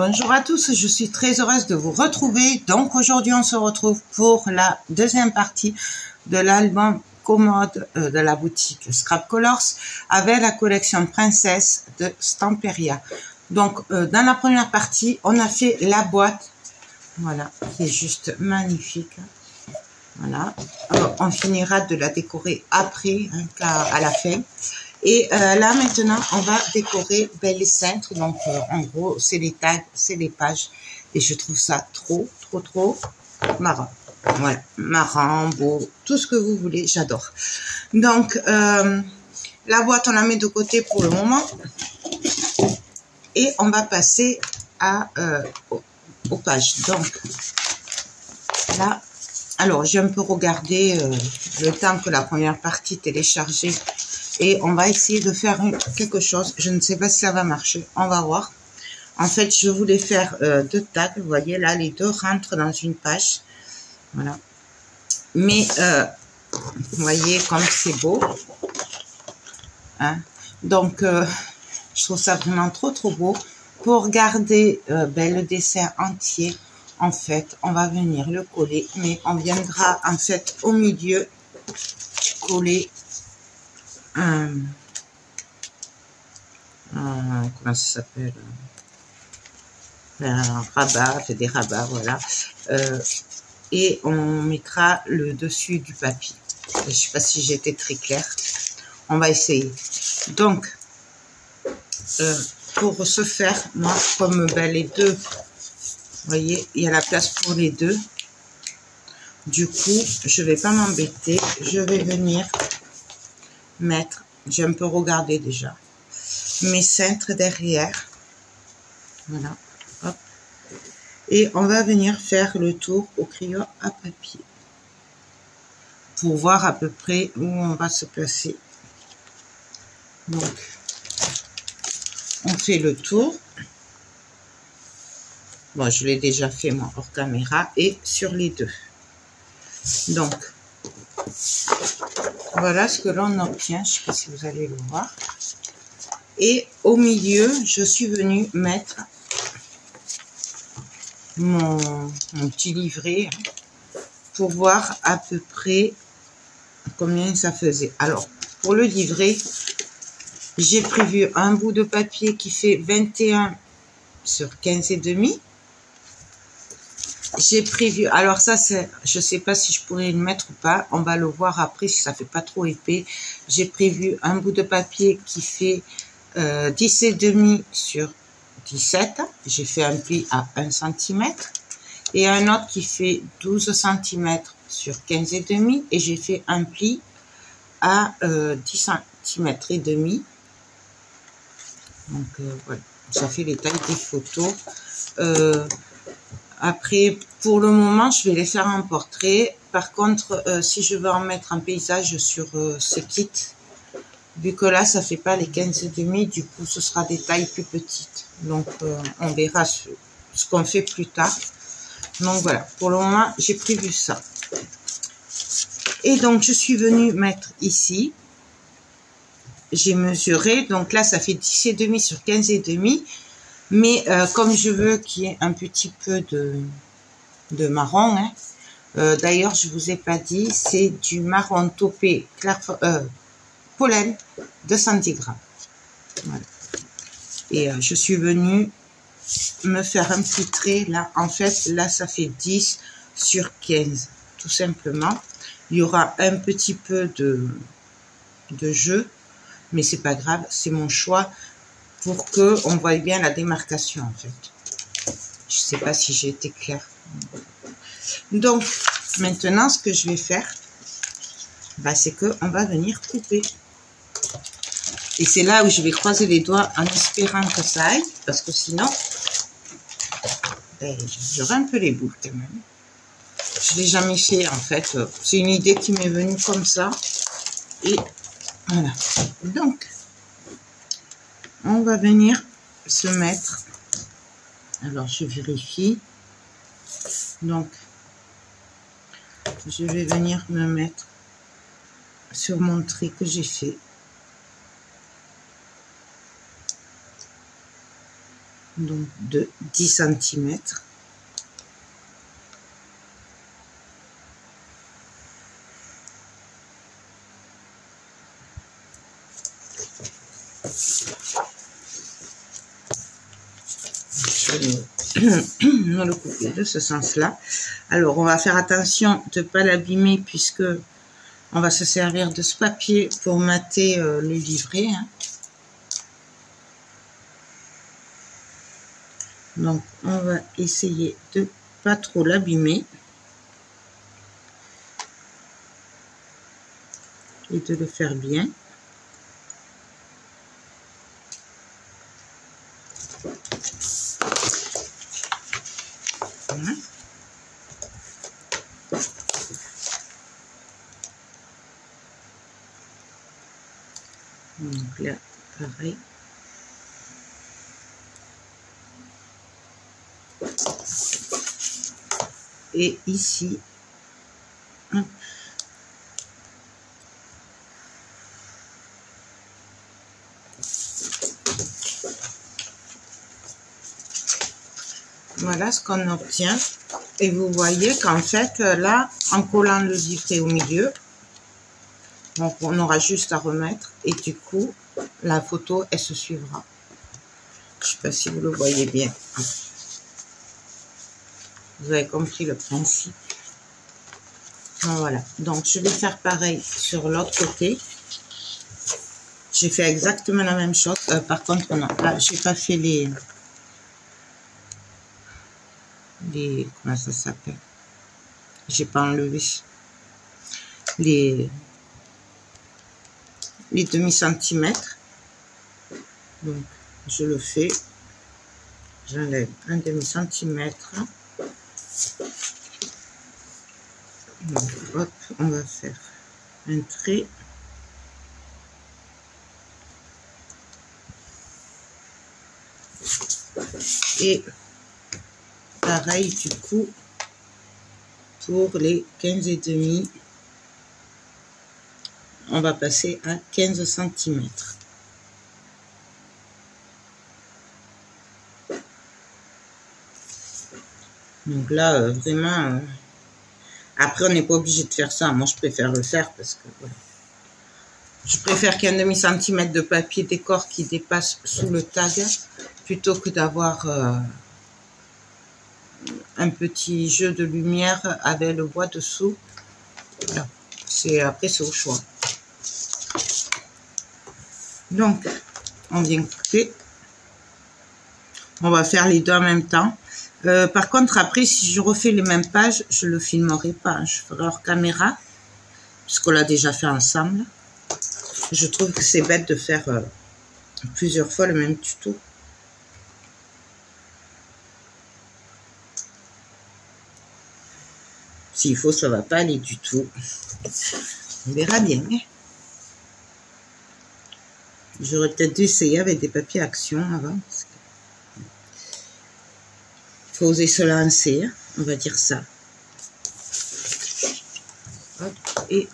Bonjour à tous, je suis très heureuse de vous retrouver. Donc aujourd'hui on se retrouve pour la deuxième partie de l'album commode de la boutique Scrap Colors avec la collection Princesse de Stamperia. Donc dans la première partie on a fait la boîte, voilà, qui est juste magnifique. Voilà, alors, on finira de la décorer après, hein, car à la fin. Et là maintenant on va décorer les cintres. Donc en gros c'est les tags, c'est les pages, et je trouve ça trop marrant. Voilà, marrant, beau, tout ce que vous voulez, j'adore. Donc la boîte on la met de côté pour le moment et on va passer à aux pages. Donc là, alors j'ai un peu regardé le temps que la première partie téléchargeait. Et on va essayer de faire quelque chose. Je ne sais pas si ça va marcher. On va voir. En fait, je voulais faire deux tags. Vous voyez, là, les deux rentrent dans une page. Voilà. Mais, vous voyez comme c'est beau. Hein? Donc, je trouve ça vraiment trop beau. Pour garder le dessin entier, en fait, on va venir le coller. Mais on viendra, en fait, au milieu, coller comment ça s'appelle, un rabat, fait des rabats, voilà, et on mettra le dessus du papier. Je sais pas si j'étais très claire, on va essayer. Donc pour ce faire, moi comme les deux, vous voyez, il y a la place pour les deux, du coup je vais pas m'embêter, je vais venir mettre, j'ai un peu regardé déjà, mes cintres derrière, voilà, hop, et on va venir faire le tour au crayon à papier pour voir à peu près où on va se placer. Donc on fait le tour, bon je l'ai déjà fait moi hors caméra, et sur les deux. Donc voilà ce que l'on obtient, je ne sais pas si vous allez le voir. Et au milieu, je suis venue mettre mon petit livret pour voir à peu près combien ça faisait. Alors, pour le livret, j'ai prévu un bout de papier qui fait 21 sur 15,5. J'ai prévu, alors ça c'est, je sais pas si je pourrais le mettre ou pas, on va le voir après si ça fait pas trop épais. J'ai prévu un bout de papier qui fait 10,5 sur 17. J'ai fait un pli à 1 cm et un autre qui fait 12 cm sur 15,5, et j'ai fait un pli à 10 cm et demi. Donc voilà, ça fait les tailles des photos. Après, pour le moment, je vais les faire en portrait. Par contre, si je veux en mettre un paysage sur ce kit, vu que là, ça fait pas les 15,5, du coup, ce sera des tailles plus petites. Donc, on verra ce qu'on fait plus tard. Donc, voilà. Pour le moment, j'ai prévu ça. Et donc, je suis venue mettre ici. J'ai mesuré. Donc là, ça fait 10,5 sur 15,5. Mais comme je veux qu'il y ait un petit peu de marron, hein, d'ailleurs, je vous ai pas dit, c'est du marron taupé pollen de 200 grammes. Voilà. Et je suis venue me faire un petit trait là. En fait, là, ça fait 10 sur 15, tout simplement. Il y aura un petit peu de jeu, mais c'est pas grave, c'est mon choix pour que on voie bien la démarcation en fait. Je sais pas si j'ai été claire. Donc maintenant, ce que je vais faire, c'est que on va venir couper. Et c'est là où je vais croiser les doigts en espérant que ça aille, parce que sinon, j'aurai un peu les boules quand même. Je l'ai jamais fait en fait. C'est une idée qui m'est venue comme ça. Et voilà. Donc, on va venir se mettre. Alors, je vérifie. Donc, je vais venir me mettre sur mon trait que j'ai fait. donc de 10 centimètres. Je vais me le couper de ce sens-là. Alors, on va faire attention de ne pas l'abîmer puisque on va se servir de ce papier pour mater le livret. Hein. Donc, on va essayer de pas trop l'abîmer et de le faire bien. Voilà. Donc là, pareil. Et ici, hop. Voilà ce qu'on obtient. Et vous voyez qu'en fait, là, en collant le livret au milieu, donc on aura juste à remettre. Et du coup, la photo, elle se suivra. Je ne sais pas si vous le voyez bien. Vous avez compris le principe. Voilà. Donc, je vais faire pareil sur l'autre côté. J'ai fait exactement la même chose. Par contre, non. Là, j'ai pas fait les... Comment ça s'appelle? J'ai pas enlevé les demi-centimètres. Donc, je le fais. J'enlève un demi-centimètre. Donc, hop, on va faire un trait. Et pareil du coup pour les 15,5, on va passer à 15 cm. Donc là, vraiment, après on n'est pas obligé de faire ça. Moi, je préfère le faire parce que voilà. Je préfère qu'il y ait un demi-centimètre de papier décor qui dépasse sous le tag plutôt que d'avoir un petit jeu de lumière avec le bois dessous. Voilà. Après, c'est au choix. Donc, on vient couper. On va faire les deux en même temps. Par contre, après, si je refais les mêmes pages, je ne le filmerai pas. Je ferai hors caméra, puisqu'on l'a déjà fait ensemble. Je trouve que c'est bête de faire plusieurs fois le même tuto. S'il faut, ça va pas aller du tout. On verra bien. J'aurais peut-être dû essayer avec des papiers action avant. Il faut oser se lancer, hein, on va dire ça. Hop, et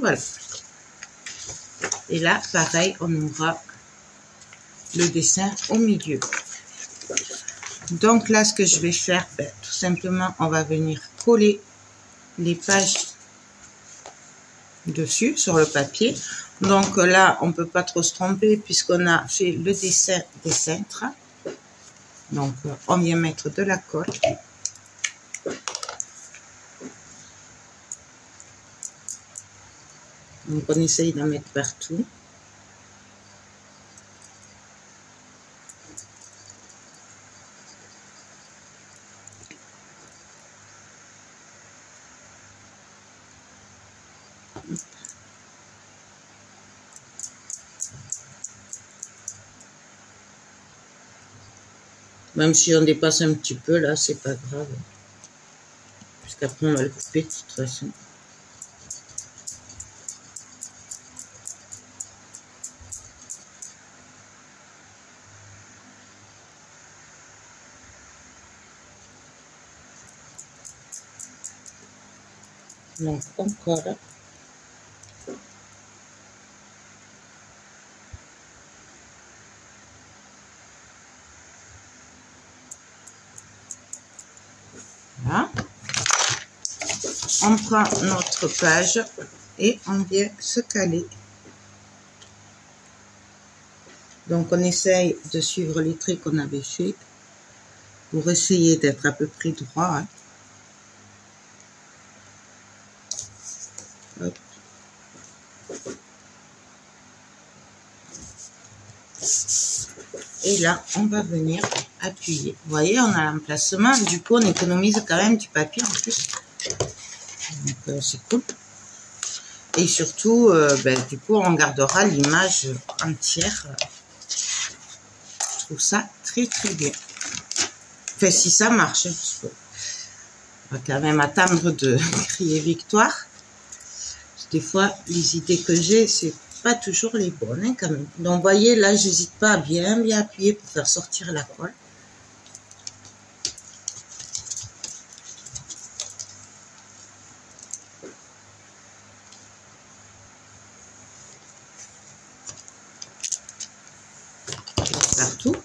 voilà. Et là, pareil, on aura le dessin au milieu. Donc là, ce que je vais faire, tout simplement, on va venir coller les pages dessus, sur le papier. Donc là, on ne peut pas trop se tromper puisqu'on a fait le dessin des cintres. Donc, on vient mettre de la colle. Donc, on essaye d'en mettre partout. Même si on dépasse un petit peu, là, c'est pas grave. Puisqu'après, on va le couper de toute façon. Donc on colle. Voilà. On prend notre page et on vient se caler. Donc on essaye de suivre les traits qu'on avait fait pour essayer d'être à peu près droit. Hein. Hop. Et là, on va venir appuyer. Vous voyez, on a l'emplacement. Du coup, on économise quand même du papier en plus. Donc, c'est cool. Et surtout, du coup, on gardera l'image entière. Je trouve ça très, très bien. Enfin, si ça marche. Parce que on va quand même attendre de crier victoire. Des fois, les idées que j'ai, c'est pas toujours les bonnes, hein, quand même. Donc, vous voyez, là, j'hésite pas à bien appuyer pour faire sortir la colle. Partout.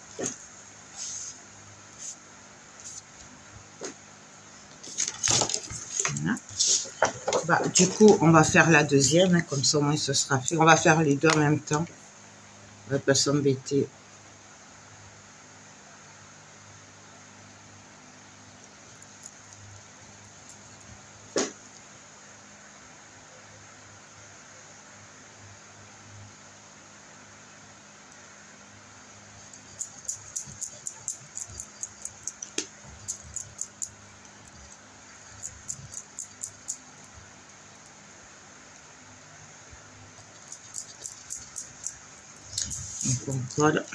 Voilà. Bah, du coup, on va faire la deuxième, hein, comme ça au moins ce sera fait. On va faire les deux en même temps. On va pas s'embêter. Donc on colle.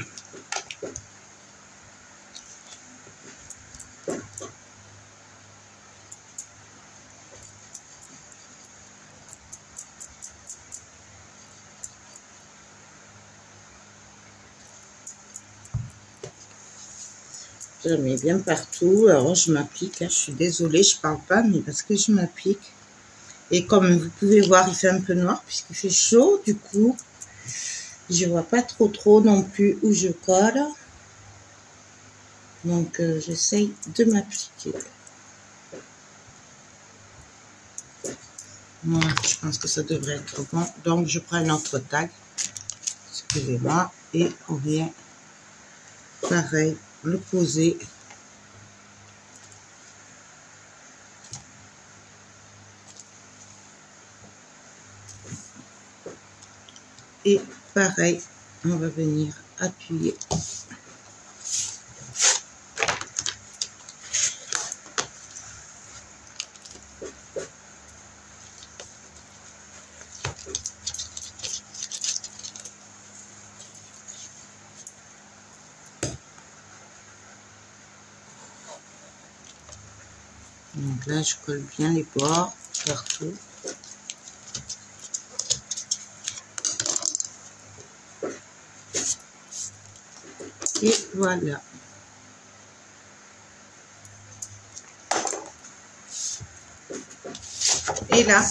Je mets bien partout. Alors je m'applique. Hein, je suis désolée, je parle pas, mais parce que je m'applique. Et comme vous pouvez voir, il fait un peu noir puisqu'il fait chaud. Du coup, je vois pas trop non plus où je colle. Donc, j'essaye de m'appliquer. Moi, je pense que ça devrait être bon. Donc, je prends notre tag. Excusez-moi. Et on vient, pareil, le poser. Et pareil, on va venir appuyer. Donc là, je colle bien les bords partout. Et voilà. Et là,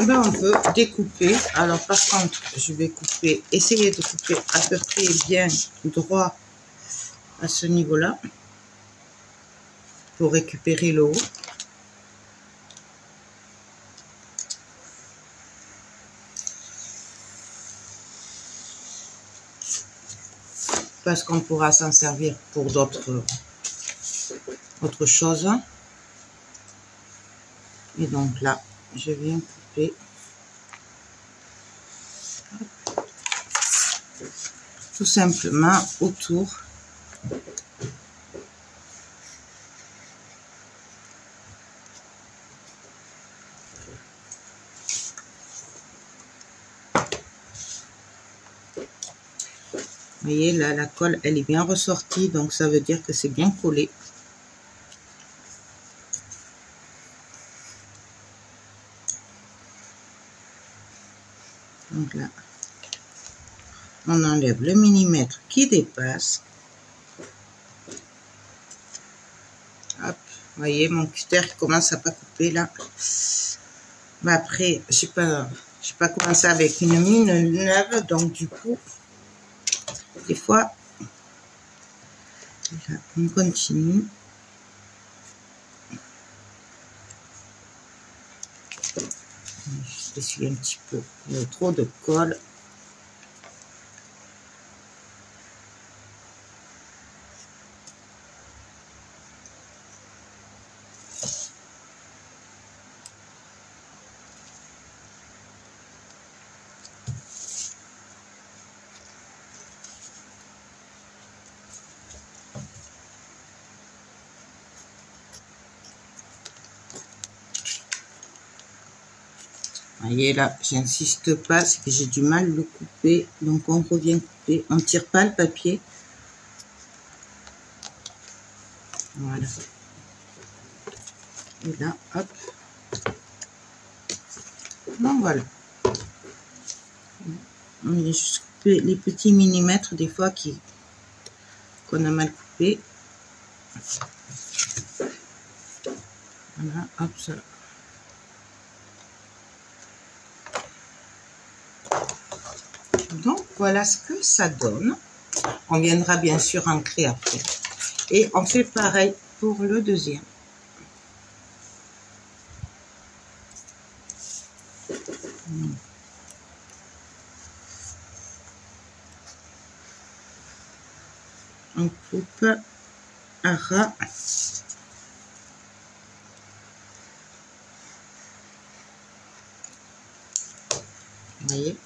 ben on peut découper. Alors par contre, je vais couper, essayer de couper à peu près bien droit à ce niveau-là pour récupérer le haut. Parce qu'on pourra s'en servir pour d'autres choses. Et donc là, je viens couper. Tout simplement autour. Vous voyez, là, la colle, elle est bien ressortie, donc ça veut dire que c'est bien collé. Donc là, on enlève le millimètre qui dépasse. Hop, vous voyez, mon cutter commence à pas couper là. Mais après, j'ai pas commencé avec une mine neuve, donc du coup, des fois, là, on continue. Je essuie un petit peu, il y a trop de colle. Vous voyez là, j'insiste pas, c'est que j'ai du mal à le couper, donc on revient couper, on tire pas le papier. Voilà. Et là, hop. Donc voilà. On vient juste couper les petits millimètres des fois qu'on a mal coupé. Voilà, hop, ça. Donc voilà ce que ça donne. On viendra bien sûr ancrer après. Et on fait pareil pour le deuxième. On coupe à ras. Vous voyez?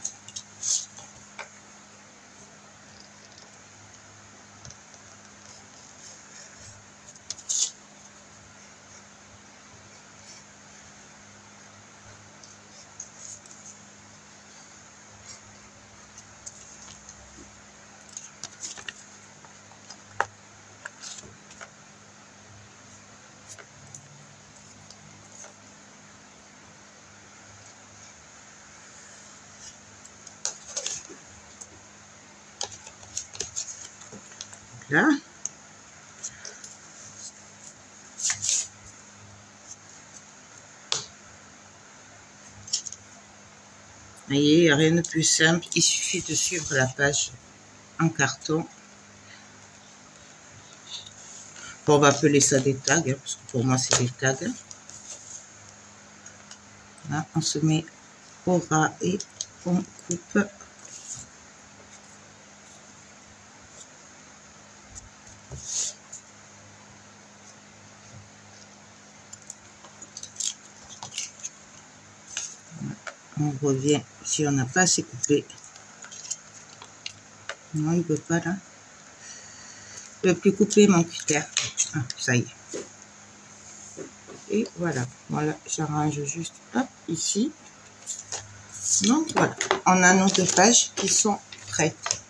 Là. Vous voyez, il n'y a rien de plus simple. Il suffit de suivre la page en carton. On va appeler ça des tags, hein, parce que pour moi c'est des tags. Là, on se met au ras et on coupe. On revient si on n'a pas assez coupé. Non, il ne veut pas là. Il ne veut plus couper mon cutter. Ah, ça y est. Et voilà. Voilà, j'arrange juste hop, ici. Donc voilà, on a nos deux pages qui sont prêtes.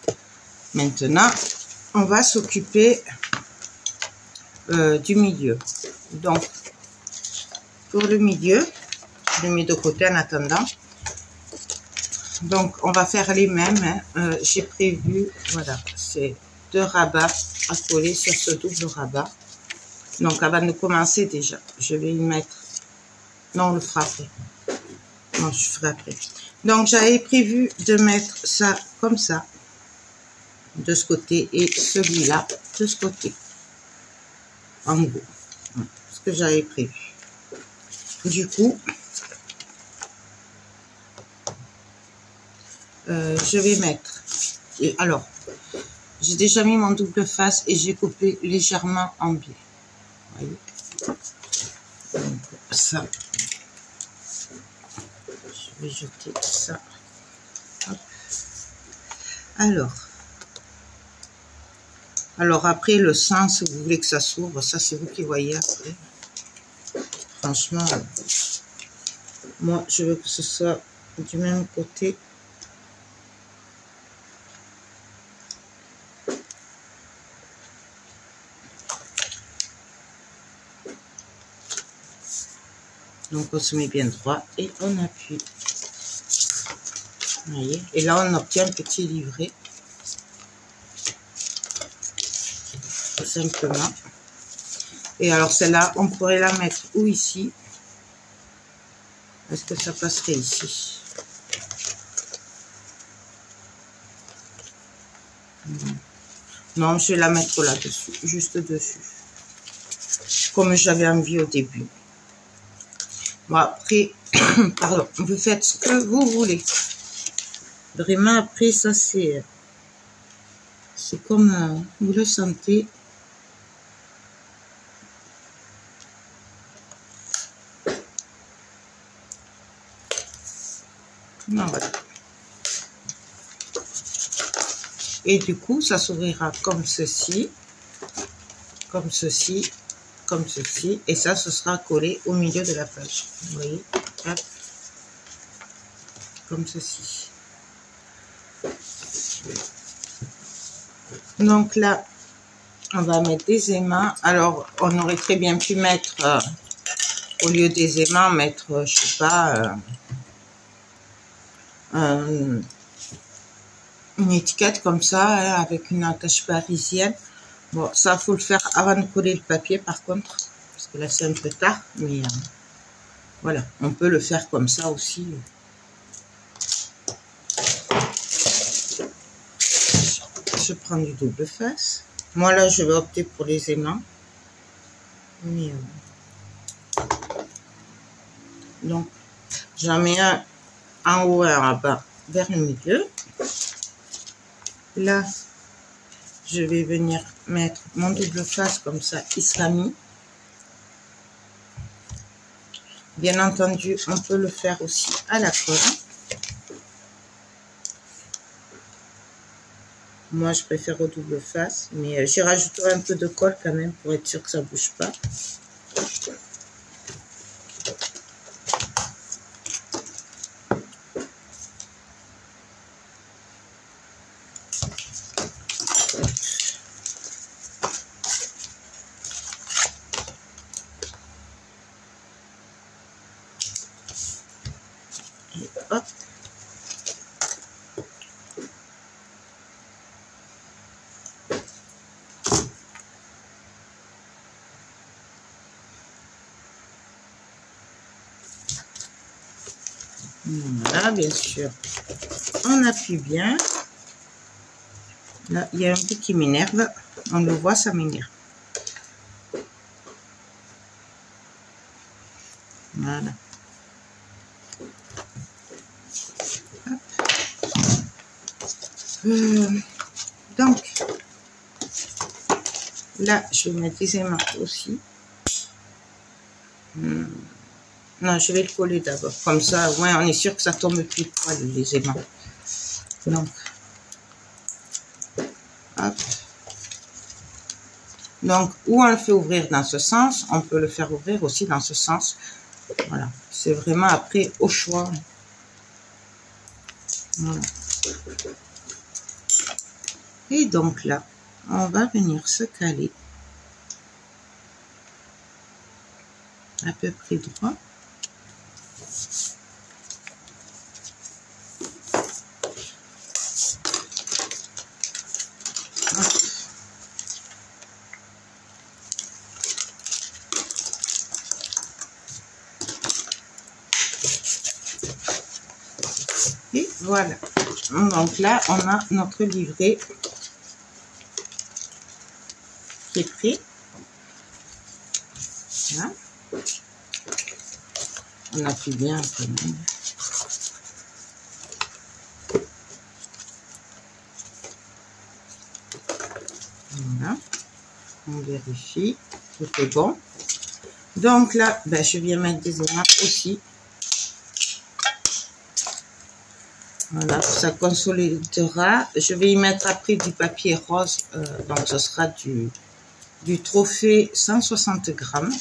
Maintenant, on va s'occuper du milieu. Donc, pour le milieu, je le mets de côté en attendant. Donc, on va faire les mêmes. Hein. J'ai prévu, voilà, c'est 2 rabats à coller sur ce double rabat. Donc, avant de commencer déjà, je vais y mettre... Non, on le fera après. Non, je ferai après. Donc, j'avais prévu de mettre ça comme ça, de ce côté, et celui-là de ce côté. En gros, voilà, ce que j'avais prévu. Du coup, je vais mettre... Et alors, j'ai déjà mis mon double face et j'ai coupé légèrement en biais. Vous voyez? Donc, ça... Je vais jeter ça. Hop. Alors après le sens, si vous voulez que ça s'ouvre, ça c'est vous qui voyez après. Franchement, moi je veux que ce soit du même côté. Donc on se met bien droit et on appuie. Vous voyez? Et là on obtient un petit livret. Tout simplement. Et alors celle-là, on pourrait la mettre ou ici, Est-ce que ça passerait ici? Non, je vais la mettre là-dessus, juste dessus. Comme j'avais envie au début. Bon, après, pardon, vous faites ce que vous voulez. Vraiment, après, ça, c'est comme vous le sentez. Voilà. Et du coup, ça s'ouvrira comme ceci, comme ceci, comme ceci. Et ça, ce sera collé au milieu de la page. Vous voyez? Hop. Comme ceci. Donc là, on va mettre des aimants. Alors, on aurait très bien pu mettre, au lieu des aimants, mettre, je sais pas, une étiquette comme ça, hein, avec une attache parisienne. Bon, ça, faut le faire avant de coller le papier, par contre, parce que là, c'est un peu tard, mais voilà, on peut le faire comme ça aussi. Je prends du double face. Moi, là, je vais opter pour les aimants. Mais, donc, j'en mets un en haut et en bas vers le milieu. Là, je vais venir mettre mon double face comme ça, il sera mis. Bien entendu, on peut le faire aussi à la colle. Moi, je préfère au double face, mais j'y rajouterai un peu de colle quand même pour être sûr que ça ne bouge pas. Et hop. Voilà, bien sûr, on appuie bien. Là, il y a un bout qui m'énerve. On le voit, ça m'énerve. Voilà. Donc, là, je vais mettre des aimants aussi. Non, je vais le coller d'abord. Comme ça, ouais, on est sûr que ça tombe plus de poil, les aimants. Donc, hop. Donc, où on le fait ouvrir dans ce sens, on peut le faire ouvrir aussi dans ce sens. Voilà. C'est vraiment après au choix. Voilà. Et donc là, on va venir se caler à peu près droit. Et voilà. Donc là, on a notre livret qui est prêt. Voilà. On appuie bien quand même. Voilà. On vérifie. Tout est bon. Donc là, ben, je viens mettre des aimants aussi. Voilà, ça consolidera. Je vais y mettre après du papier rose. Donc ce sera du trophée 160 grammes.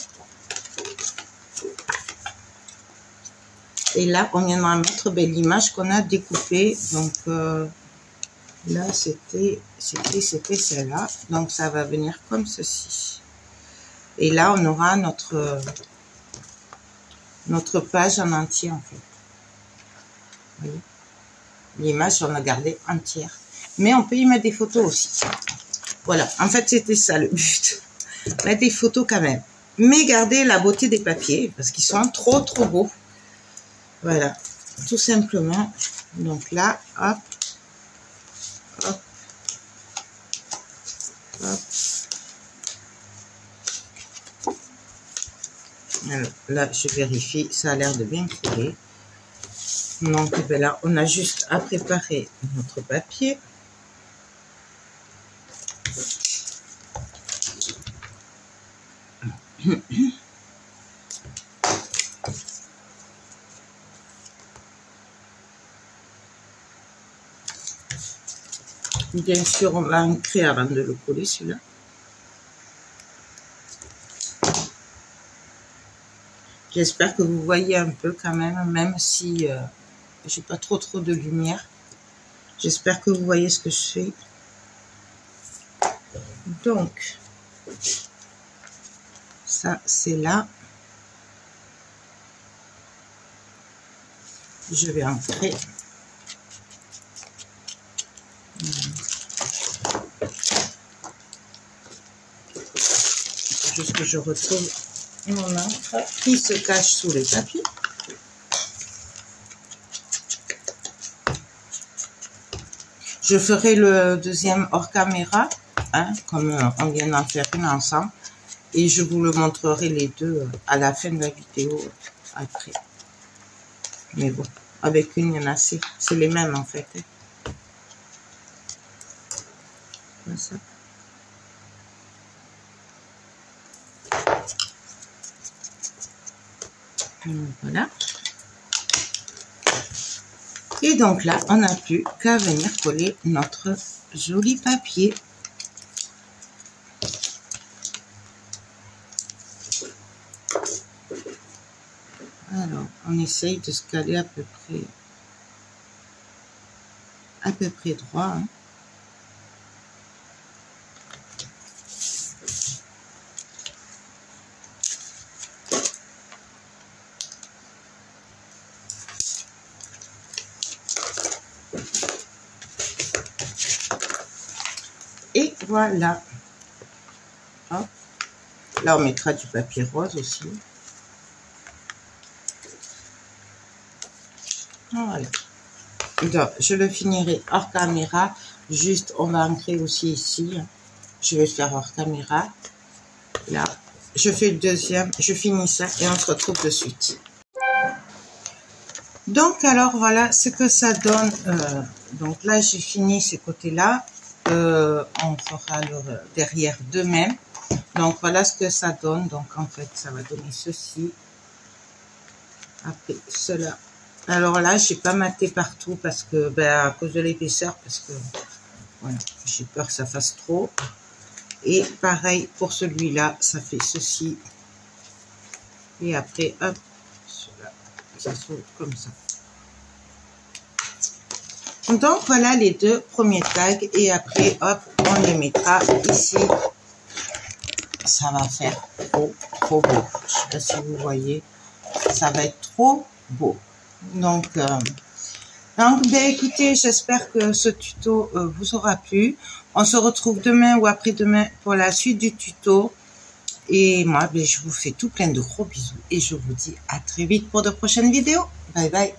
Et là, on viendra mettre l'image qu'on a découpée. Donc là, c'était celle-là. Donc ça va venir comme ceci. Et là, on aura notre page en entier, en fait. Vous voyez, l'image, on l'a gardée entière. Mais on peut y mettre des photos aussi. Voilà, en fait, c'était ça le but. Mettre des photos quand même. Mais garder la beauté des papiers, parce qu'ils sont trop beaux. Voilà, tout simplement. Donc là, hop, hop, hop. Alors, là, je vérifie, ça a l'air de bien coller. Donc, ben là, on a juste à préparer notre papier. Bien sûr, on va ancrer avant de le coller, celui-là. J'espère que vous voyez un peu quand même si j'ai pas trop de lumière. J'espère que vous voyez ce que je fais. Donc, ça, c'est là. Je vais ancrer. Juste que je retrouve mon encre qui se cache sous les tapis. Je ferai le deuxième hors caméra, hein, comme on vient d'en faire une ensemble. Et je vous le montrerai les deux à la fin de la vidéo après. Mais bon, avec une, il y en a assez. C'est les mêmes en fait. Hein. Comme ça. Voilà. Et donc là, on n'a plus qu'à venir coller notre joli papier. Alors, on essaye de se caler à peu près droit. Hein. Et voilà. Hop. Là, on mettra du papier rose aussi. Voilà. Donc, je le finirai hors caméra. Juste, on va ancrer aussi ici. Je vais le faire hors caméra. Là, je fais le deuxième. Je finis ça et on se retrouve de suite. Donc, alors, voilà ce que ça donne. Donc là, j'ai fini ces côtés-là. On fera le derrière de même. Donc, voilà ce que ça donne. Donc, en fait, ça va donner ceci. Après, cela. Alors là, j'ai pas maté partout parce que, ben, à cause de l'épaisseur, parce que, voilà, j'ai peur que ça fasse trop. Et pareil pour celui-là, ça fait ceci. Et après, hop, cela, ça s'ouvre comme ça. Donc voilà les deux premiers tags et après, hop, on les mettra ici. Ça va faire trop beau. Je sais pas si vous voyez, ça va être trop beau. Donc ben écoutez, j'espère que ce tuto vous aura plu. On se retrouve demain ou après-demain pour la suite du tuto. Et moi, ben, je vous fais tout plein de gros bisous et je vous dis à très vite pour de prochaines vidéos. Bye bye.